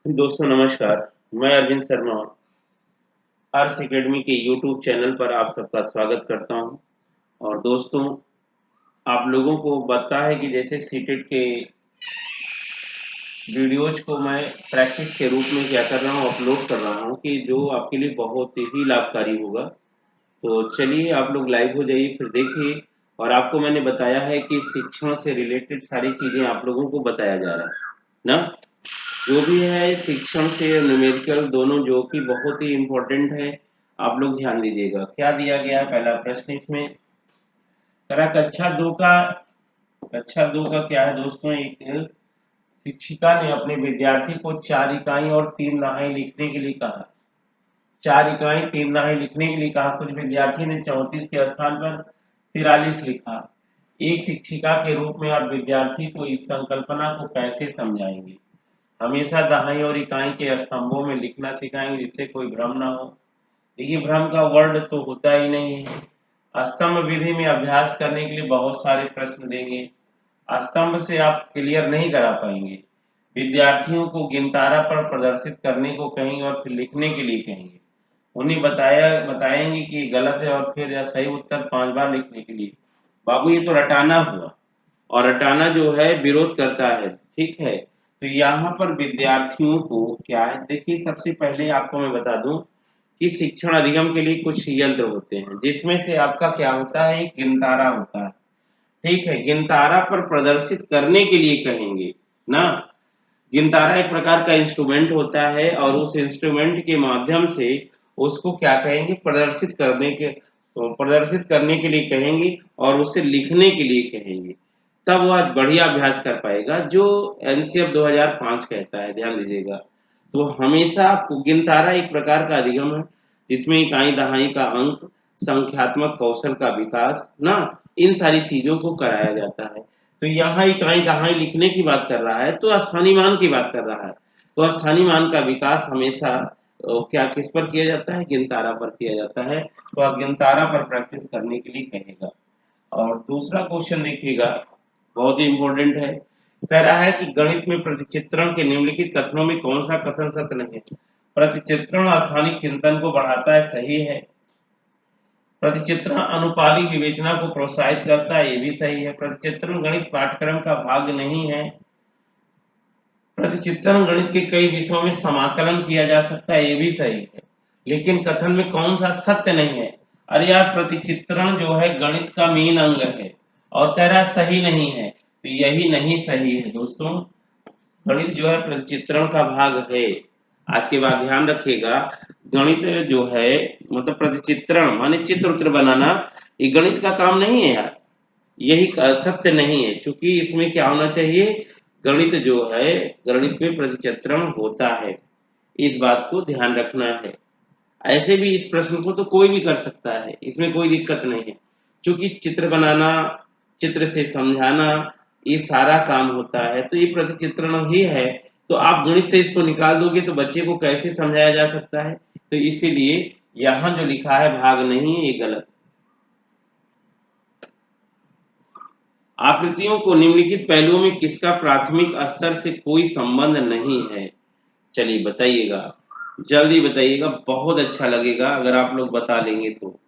दोस्तों नमस्कार। मैं अरविंद शर्मा आर्ट्स एकेडमी के यूट्यूब चैनल पर आप सबका स्वागत करता हूं। और दोस्तों, आप लोगों को पता है कि जैसे सीटेट के वीडियोज को मैं प्रैक्टिस के रूप में क्या कर रहा हूं, अपलोड कर रहा हूं कि जो आपके लिए बहुत ही लाभकारी होगा। तो चलिए आप लोग लाइव हो जाइए, फिर देखिए। और आपको मैंने बताया है कि शिक्षण से रिलेटेड सारी चीज़ें आप लोगों को बताया जा रहा है ना। जो भी है शिक्षण से न्यूमेरिकल दोनों, जो कि बहुत ही इम्पोर्टेंट है। आप लोग ध्यान दीजिएगा क्या दिया गया है। पहला प्रश्न इसमें करा कक्षा दो का क्या है दोस्तों। एक शिक्षिका ने अपने विद्यार्थी को 4 इकाई और 3 दहाई लिखने के लिए कहा। 4 इकाई 3 दहाई लिखने के लिए कहा। कुछ विद्यार्थी ने 34 के स्थान पर 43 लिखा। एक शिक्षिका के रूप में आप विद्यार्थी को इस संकल्पना को कैसे समझाएंगे। हमेशा दहाई और इकाई के स्तंभों में लिखना सिखाएंगे जिससे कोई भ्रम ना हो। देखिए, भ्रम का वर्ड तो होता ही नहीं है। स्तंभ विधि में अभ्यास करने के लिए बहुत सारे प्रश्न देंगे। स्तंभ से आप क्लियर नहीं करा पाएंगे। विद्यार्थियों को गिनतारा पर प्रदर्शित करने को कहेंगे और फिर लिखने के लिए कहेंगे। उन्हें बताएंगे कि ये गलत है और फिर यह सही उत्तर 5 बार लिखने के लिए। बाबू, ये तो रटाना हुआ, और रटाना जो है विरोध करता है, ठीक है। तो यहाँ पर विद्यार्थियों को क्या है, देखिए सबसे पहले आपको मैं बता दूं कि शिक्षण अधिगम के लिए कुछ यंत्र होते हैं, जिसमें से आपका क्या होता है, एक गिनतारा होता है। ठीक है, गिनतारा पर प्रदर्शित करने के लिए कहेंगे ना। गिनतारा एक प्रकार का इंस्ट्रूमेंट होता है और उस इंस्ट्रूमेंट के माध्यम से उसको क्या कहेंगे, प्रदर्शित करने के लिए कहेंगे और उसे लिखने के लिए कहेंगे। तब वह बढ़िया अभ्यास कर पाएगा, जो एनसीएफ 2005 कहता है, ध्यान दीजिएगा। तो हमेशा आपको गिनतारा एक प्रकार का अधिगम है जिसमें इकाई दहाई का अंक, संख्यात्मक कौशल का विकास ना, इन सारी चीजों को कराया जाता है। तो यहाँ इकाई दहाई लिखने की बात कर रहा है तो स्थानीय मान की बात कर रहा है। तो स्थानीय मान का विकास हमेशा क्या किस पर किया जाता है, गिनतारा पर किया जाता है। तो आप गिनतारा पर प्रैक्टिस करने के लिए कहेगा। और दूसरा क्वेश्चन देखिएगा, बहुत ही इंपॉर्टेंट है। कह रहा है कि गणित में प्रतिचित्रण के निम्नलिखित कथनों में कौन सा कथन सत्य नहीं है। प्रतिचित्रण स्थानिक चिंतन को बढ़ाता है, सही है। प्रतिचित्रण अनुपाली विवेचना को प्रोत्साहित करता है, ये भी सही है। प्रतिचित्रण गणित पाठ्यक्रम का भाग नहीं है। प्रतिचित्रण गणित के कई विषयों में समाकलन किया जा सकता है, ये भी सही है। लेकिन कथन में कौन सा सत्य नहीं है। अरे यार, प्रतिचित्रण जो है गणित का मेन अंग है और कह रहा है सही नहीं है, तो यही नहीं सही है दोस्तों। गणित जो है प्रतिचित्रण का भाग है। आज के बाद ध्यान रखिएगा, गणित जो है मतलब प्रतिचित्रण माने चित्र उत्र बनाना, ये गणित का काम नहीं है यार। यही सत्य नहीं है, क्योंकि इसमें क्या होना चाहिए, गणित जो है, गणित में प्रतिचित्रण होता है। इस बात को ध्यान रखना है। ऐसे भी इस प्रश्न को तो कोई भी कर सकता है, इसमें कोई दिक्कत नहीं है। क्योंकि चित्र बनाना, चित्र से समझाना, ये सारा काम होता है, तो ये प्रतिचित्रण ही है। तो आप गणित से इसको निकाल दोगे तो बच्चे को कैसे समझाया जा सकता है। तो इसीलिए यहाँ जो लिखा है भाग नहीं है, ये गलत। आकृतियों को निम्नलिखित पहलुओं में किसका प्राथमिक स्तर से कोई संबंध नहीं है। चलिए बताइएगा, जल्दी बताइएगा, बहुत अच्छा लगेगा अगर आप लोग बता लेंगे तो।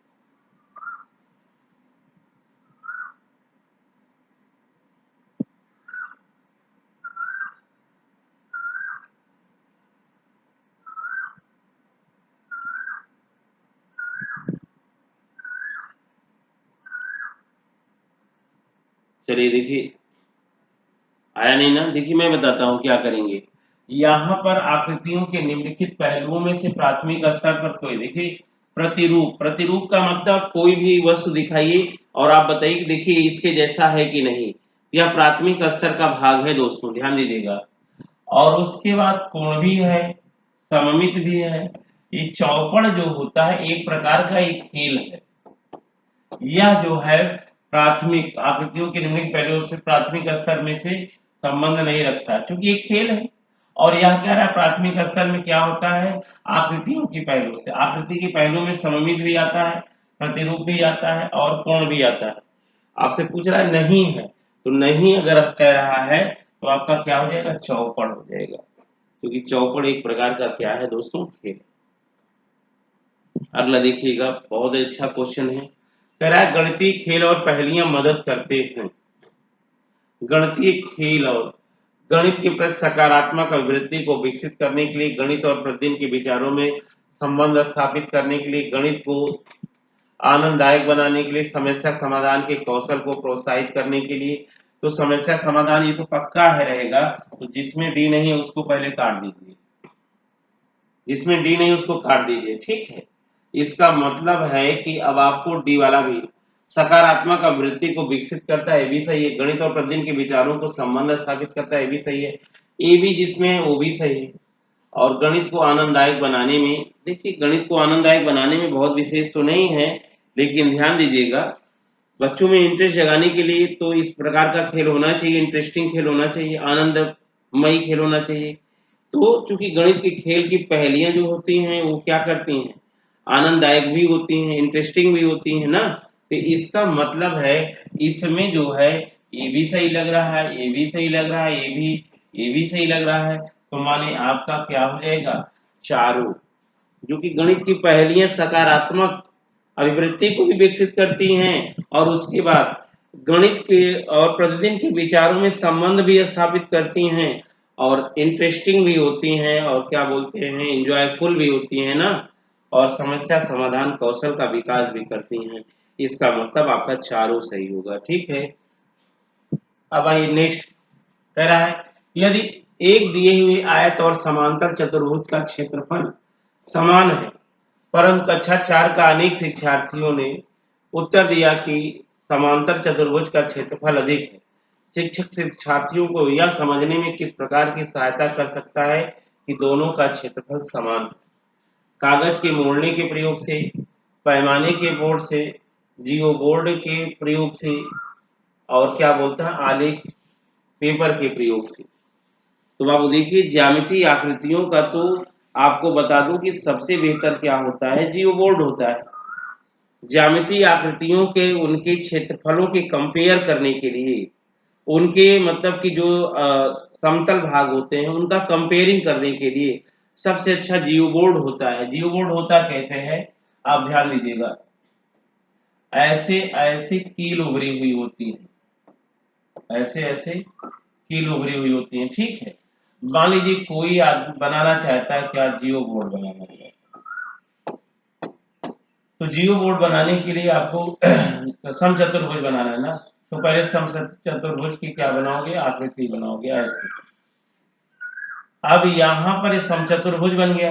चलिए देखिए, आया नहीं ना। देखिए मैं बताता हूँ क्या करेंगे। यहाँ पर आकृतियों के निम्नलिखित पहलुओं में से प्राथमिक स्तर पर कोई, देखिए प्रतिरूप, प्रतिरूप का मतलब कोई भी वस्तु दिखाइए और आप बताइए कि देखिए इसके जैसा है कि नहीं। यह प्राथमिक स्तर का भाग है दोस्तों, ध्यान दीजिएगा। और उसके बाद कोण भी है, सममित भी है। ये चौपड़ जो होता है एक प्रकार का एक खेल है। यह जो है प्राथमिक आकृतियों के निम्नलिखित पहलुओं से प्राथमिक स्तर में से संबंध नहीं रखता, क्योंकि ये खेल है। और यह कह रहा है प्राथमिक स्तर में क्या होता है, आकृतियों की पहलू से। आकृति के पहलू में सममित भी आता है, प्रतिरूप भी आता है और कोण भी आता है। आपसे पूछ रहा है नहीं है, तो नहीं अगर कह रहा है तो आपका क्या हो जाएगा, चौपड़ हो जाएगा। क्योंकि चौपड़ एक प्रकार का क्या है दोस्तों, खेल। अगला देखिएगा, बहुत अच्छा क्वेश्चन है। कह रहा है गणितीय खेल और पहेलियां मदद करते हैं। गणितीय खेल और गणित के प्रति सकारात्मक अभिवृत्ति को विकसित करने के लिए, गणित और प्रतिदिन के विचारों में संबंध स्थापित करने के लिए, गणित को आनंददायक बनाने के लिए, समस्या समाधान के कौशल को प्रोत्साहित करने के लिए। तो समस्या समाधान ये तो पक्का है रहेगा, तो जिसमें डी नहीं है उसको पहले काट दीजिए, जिसमें डी नहीं उसको काट दीजिए, ठीक है। इसका मतलब है कि अब आपको डी वाला भी सकारात्मक अभिवृत्ति को विकसित करता है, ये भी सही है। गणित और प्रतिदिन के विचारों को संबंध स्थापित करता है, ये भी सही है। ए भी जिसमें है वो भी सही है। और गणित को आनंददायक बनाने में, देखिए गणित को आनंददायक बनाने में बहुत विशेष तो नहीं है, लेकिन ध्यान दीजिएगा बच्चों में इंटरेस्ट जगाने के लिए तो इस प्रकार का खेल होना चाहिए, इंटरेस्टिंग खेल होना चाहिए, आनंदमयी खेल होना चाहिए। तो चूंकि गणित के खेल की पहेलियां जो होती हैं वो क्या करती हैं, आनंददायक भी होती हैं, इंटरेस्टिंग भी होती हैं ना। तो इसका मतलब है इसमें जो है ये भी सही लग रहा है, ये भी सही लग रहा है, ये भी सही लग रहा है। तो माने आपका क्या हो जाएगा, चारों। जो कि गणित की पहेलियां सकारात्मक अभिवृत्ति को भी विकसित करती हैं, और उसके बाद गणित के और प्रतिदिन के विचारों में संबंध भी स्थापित करती हैं, और इंटरेस्टिंग भी होती हैं, और क्या बोलते हैं एंजॉयफुल भी होती हैं ना, और समस्या समाधान कौशल का विकास भी करती हैं। इसका मतलब आपका चारों सही होगा, ठीक है। अब आइए नेक्स्ट, कह रहा है यदि एक दिए हुए आयत और समांतर चतुर्भुज का क्षेत्रफल समान है, परंतु कक्षा 4 का अनेक शिक्षार्थियों ने उत्तर दिया कि समांतर चतुर्भुज का क्षेत्रफल अधिक है। शिक्षक शिक्षार्थियों को यह समझने में किस प्रकार की सहायता कर सकता है कि दोनों का क्षेत्रफल समान है? कागज के मोड़ने के प्रयोग से, पैमाने के बोर्ड से, जियो बोर्ड के प्रयोग से, और क्या बोलता है आलेख पेपर के प्रयोग से। तो बाबू देखिए ज्यामितीय आकृतियों का तो आपको बता दूं कि सबसे बेहतर क्या होता है, जियो बोर्ड होता है। ज्यामितीय आकृतियों के उनके क्षेत्रफलों के कंपेयर करने के लिए, उनके मतलब कि जो समतल भाग होते हैं उनका कंपेयरिंग करने के लिए सबसे अच्छा जियो बोर्ड होता है। जियो बोर्ड होता कैसे है, आप ध्यान दीजिएगा, ऐसे ऐसे कील उभरी हुई होती है, ऐसे ऐसे कील उभरी हुई होती है, ठीक है। मान लीजिए कोई आदमी बनाना चाहता है क्या, जियो बोर्ड बनाना है, तो जियो बोर्ड बनाने के लिए आपको समचतुर्भुज बनाना है ना, तो पहले समचतुर्भुज की क्या बनाओगे, आकृति बनाओगे ऐसे। अब यहाँ पर समचतुर्भुज बन गया।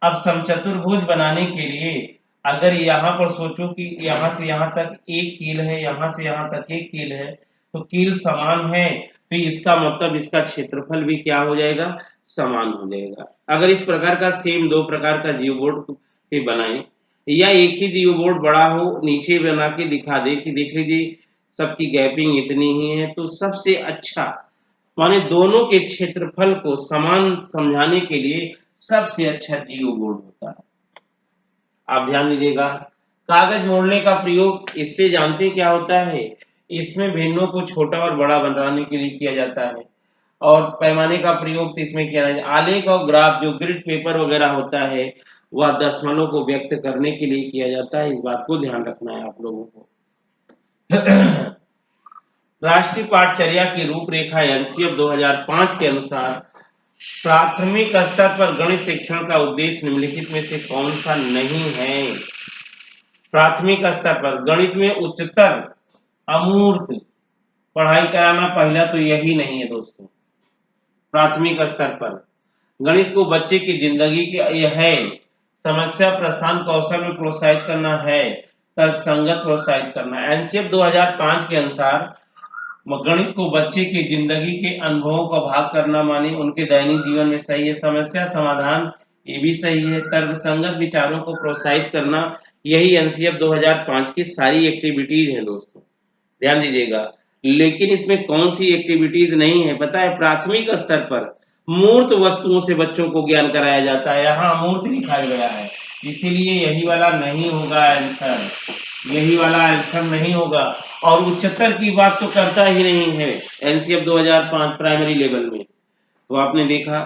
अब समचतुर्भुज बनाने के लिए अगर यहाँ पर सोचो कि यहाँ से यहाँ तक एक कील है, यहाँ से यहाँ तक एक कील है, तो कील समान है, तो इसका मतलब इसका क्षेत्रफल भी क्या हो जाएगा, समान हो जाएगा। अगर इस प्रकार का सेम दो प्रकार का जियो बोर्ड बनाए, या एक ही जियो बोर्ड बड़ा हो, नीचे बना के दिखा दे कि देख लीजिए सबकी गैपिंग इतनी ही है, तो सबसे अच्छा माने दोनों के क्षेत्रफल को समान समझाने के लिए सबसे अच्छा जियो बोर्ड होता है। आप ध्यान दीजिएगा, कागज मोड़ने का प्रयोग इससे जानते क्या होता है, इसमें भिन्नों को छोटा और बड़ा बनाने के लिए किया जाता है, और पैमाने का प्रयोग तो इसमें किया जाता है। आलेख और ग्राफ जो ग्रिड पेपर वगैरह होता है वह दशमलव को व्यक्त करने के लिए किया जाता है, इस बात को ध्यान रखना है आप लोगों को। राष्ट्रीय पाठचर्या की रूपरेखा एनसीएफ 2005 के अनुसार प्राथमिक स्तर पर गणित शिक्षण का उद्देश्य निम्नलिखित में से कौन सा नहीं है। प्राथमिक स्तर पर गणित में उच्चतर अमूर्त पढ़ाई कराना पहला तो यही नहीं है दोस्तों। प्राथमिक स्तर पर गणित को बच्चे की जिंदगी के यह है, समस्या प्रस्थान कौशल में प्रोत्साहित करना है, तर्कसंगत प्रोत्साहित करना। एनसीएफ 2005 के अनुसार गणित को बच्चे की जिंदगी के अनुभवों का भाग करना माने उनके दैनिक जीवन में सही है, समस्या समाधान ये भी सही है, तर्कसंगत विचारों को प्रोत्साहित करना, यही एनसीएफ 2005 की सारी एक्टिविटीज है दोस्तों, ध्यान दीजिएगा। लेकिन इसमें कौन सी एक्टिविटीज नहीं है पता है, प्राथमिक स्तर पर मूर्त वस्तुओं से बच्चों को ज्ञान कराया जाता है, यहाँ अमूर्त लिखा गया है, इसीलिए यही वाला नहीं होगा आंसर, यही वाला आंसर नहीं होगा। और उच्चतर की बात तो करता ही नहीं है एनसीएफ 2005 प्राइमरी लेवल में। तो आपने देखा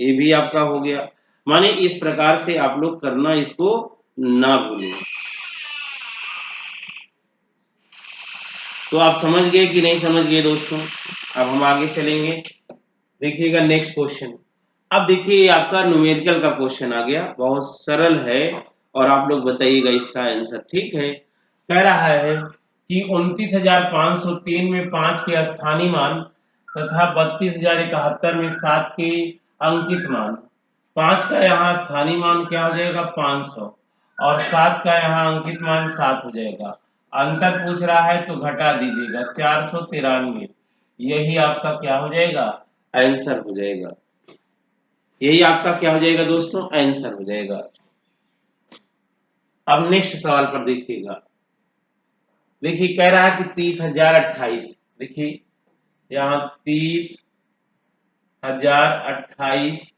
ये भी आपका हो गया। माने इस प्रकार से आप लोग करना इसको ना भूलें। तो आप समझ गए कि नहीं समझ गए दोस्तों? अब हम आगे चलेंगे। देखिएगा नेक्स्ट क्वेश्चन। अब देखिए ये आपका न्यूमेरिकल का क्वेश्चन आ गया, बहुत सरल है और आप लोग बताइएगा इसका आंसर। ठीक है, कह रहा है कि 29,503 में 5 के स्थानीय मान तथा 32,071 में 7 के अंकित मान। 5 का यहाँ स्थानीय मान क्या हो जाएगा 500 और 7 का यहाँ अंकित मान 7 हो जाएगा। अंतर पूछ रहा है तो घटा दीजिएगा 493। यही आपका क्या हो जाएगा आंसर हो जाएगा। यही आपका क्या हो जाएगा दोस्तों आंसर हो जाएगा। अब नेक्स्ट सवाल पर देखिएगा। देखिए कह रहा है कि 30,028। देखिए यहाँ 30,028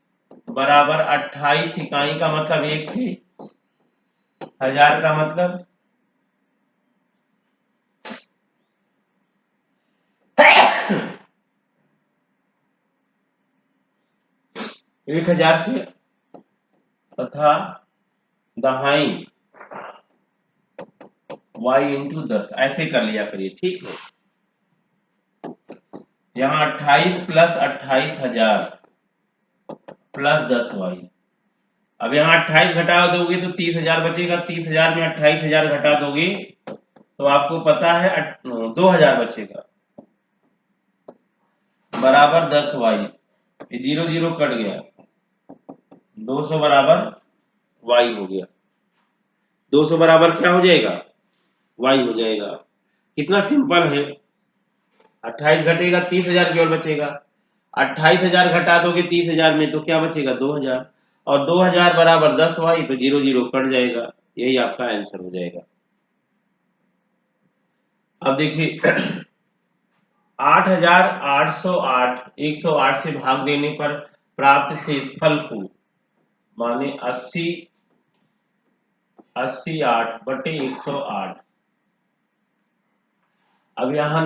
बराबर 28 इकाई का मतलब 1 से 1000 का मतलब 1000 से तथा दहाई y इंटू 10 ऐसे कर लिया करिए। ठीक है, यहाँ 28 प्लस 28,000 प्लस 10y। अब यहाँ 28 घटा दोगे तो 30,000 बचेगा। 30,000 में 28,000 घटा दोगे तो आपको पता है 2,000 बचेगा बराबर 10y। ये 0 0 कट गया, 200 बराबर y हो गया। 200 बराबर क्या हो जाएगा y हो जाएगा। कितना सिंपल है। 28 घटेगा 30,000 केवल बचेगा। 28,000 घटा दोगे 30,000 में तो क्या बचेगा 2,000 और 2,000 बराबर 10y तो 0 0 कट जाएगा। यही आपका आंसर हो जाएगा। अब देखिए 8,808 108 से भाग देने पर प्राप्त शेषफल को माने 80 8 बटे 108। अब यहाँ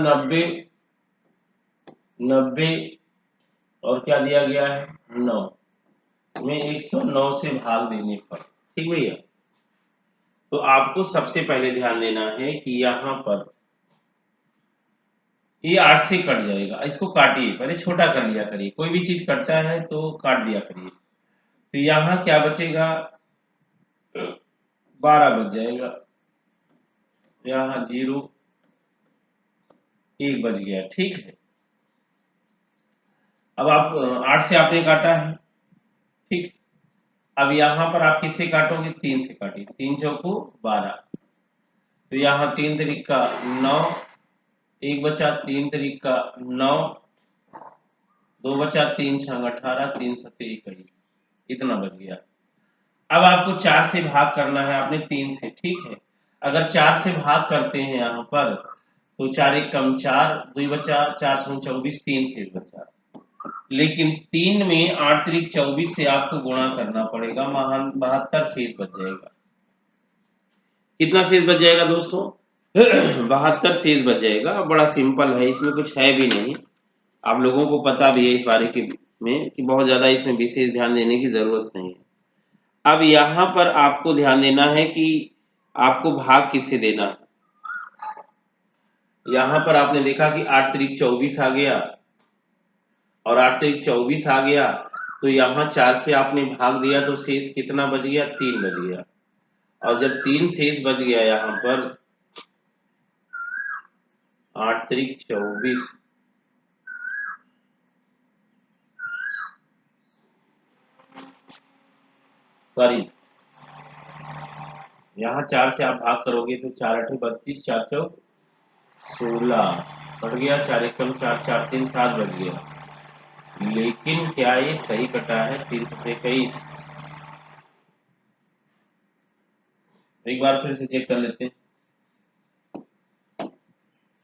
90 और क्या दिया गया है 9 में 109 से भाग देने पर। ठीक भैया, तो आपको सबसे पहले ध्यान देना है कि यहाँ पर ये 8 से कट जाएगा। इसको काटिए, पहले छोटा कर लिया करिए। कोई भी चीज कटता है तो काट दिया करिए। तो यहाँ क्या बचेगा 12 बच जाएगा। यहाँ 0 1 बच गया। ठीक है, अब आप 8 से आपने काटा है। ठीक, अब यहाँ पर आप किससे काटोगे 3 से काटिए। 3 चौको 12 तो यहाँ 3 तरीका 9 1 बचा 3 तरीका 9 2 बचा 3 छंग 18 3 सत्ते 21 इतना बच गया। अब आपको 4 से भाग करना है आपने 3 से। ठीक है, अगर 4 से भाग करते हैं यहाँ पर तो 4 1 कम 4 2 बचा 4 छंग 24 3 शेष बचा। लेकिन 3 में 8 त्रिक 24 से आपको गुणा करना पड़ेगा। 72 शेष बच जाएगा। कितना शेष बच जाएगा दोस्तों 72 शेष बच जाएगा। बड़ा सिंपल है, इसमें कुछ है भी नहीं। आप लोगों को पता भी है इस बारे के में कि बहुत ज्यादा इसमें विशेष ध्यान देने की जरूरत नहीं है। अब यहाँ पर आपको ध्यान देना है कि आपको भाग किससे देना है। यहाँ पर आपने देखा कि 8 त्रिक 24 आ गया और 8 त्रिक 24 आ गया तो यहाँ 4 से आपने भाग दिया तो शेष कितना बच गया 3 बच गया। और जब 3 शेष बच गया यहाँ पर 8 त्रिक 24 सॉरी यहाँ 4 से आप भाग करोगे तो 4 8 32 4 चौक 16 कट गया। 4 एकम 4 4 3 7 बच गया। लेकिन क्या ये सही कटा है 3 से 21। एक बार फिर से चेक कर लेते हैं।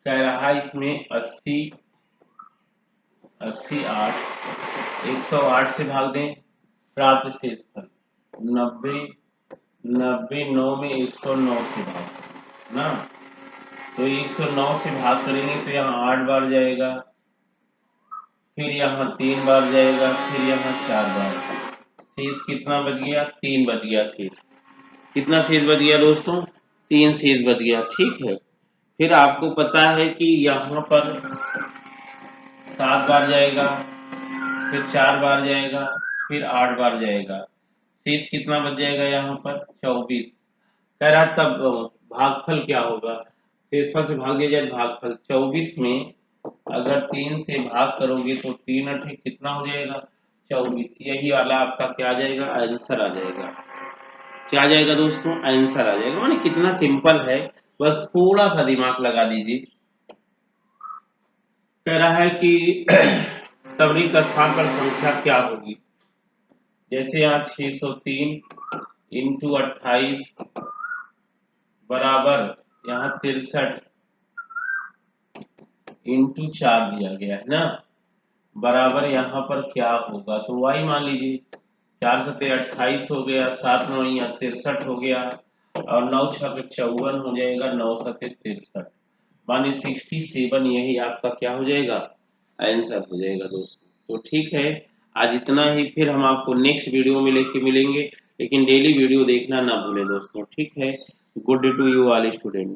कह रहा है इसमें 80 8 108 से भाग दें प्राप्त शेषफल 90 9 में 109 से भाग ना। तो 109 से भाग करेंगे तो यहाँ 8 बार जाएगा फिर यहाँ 3 बार जाएगा, फिर यहाँ 4 बार। शेष कितना बच गया? 3 बच गया शेष। कितना शेष बच गया दोस्तों? 3 शेष बच गया। ठीक है, फिर आपको पता है कि यहाँ पर 7 बार जाएगा, फिर 4 बार जाएगा, फिर 8 बार जाएगा। शेष कितना बच जाएगा यहाँ पर? 24। कह रहा तब भागफल क्या होगा? शेषफल से भाग दिया जाए भागफल। 24 में अगर 3 से भाग करोगे तो 3 अठे कितना हो जाएगा? 24। यही वाला आपका क्या आ जाएगा? आंसर आ जाएगा। क्या आ जाएगा दोस्तों? आंसर आ जाएगा। माने कितना सिंपल है, बस थोड़ा सा दिमाग लगा दीजिए। कह रहा है कि तब रिक्त स्थान पर संख्या क्या होगी? जैसे यहाँ 603 इंटू 28 बराबर यहाँ 63 इंटू 4 दिया गया है ना, बराबर यहाँ पर क्या होगा? तो y मान लीजिए। 4 सते 28 हो गया, 7 9 यहाँ 63 हो गया, और 9 छके 54 हो जाएगा, 9 सते 63 माने 67। यही आपका क्या हो जाएगा? आंसर हो जाएगा दोस्तों। तो ठीक है, आज इतना ही। फिर हम आपको नेक्स्ट वीडियो में लेके मिलेंगे, लेकिन डेली वीडियो देखना ना भूलें दोस्तों। ठीक है, good day to you all student.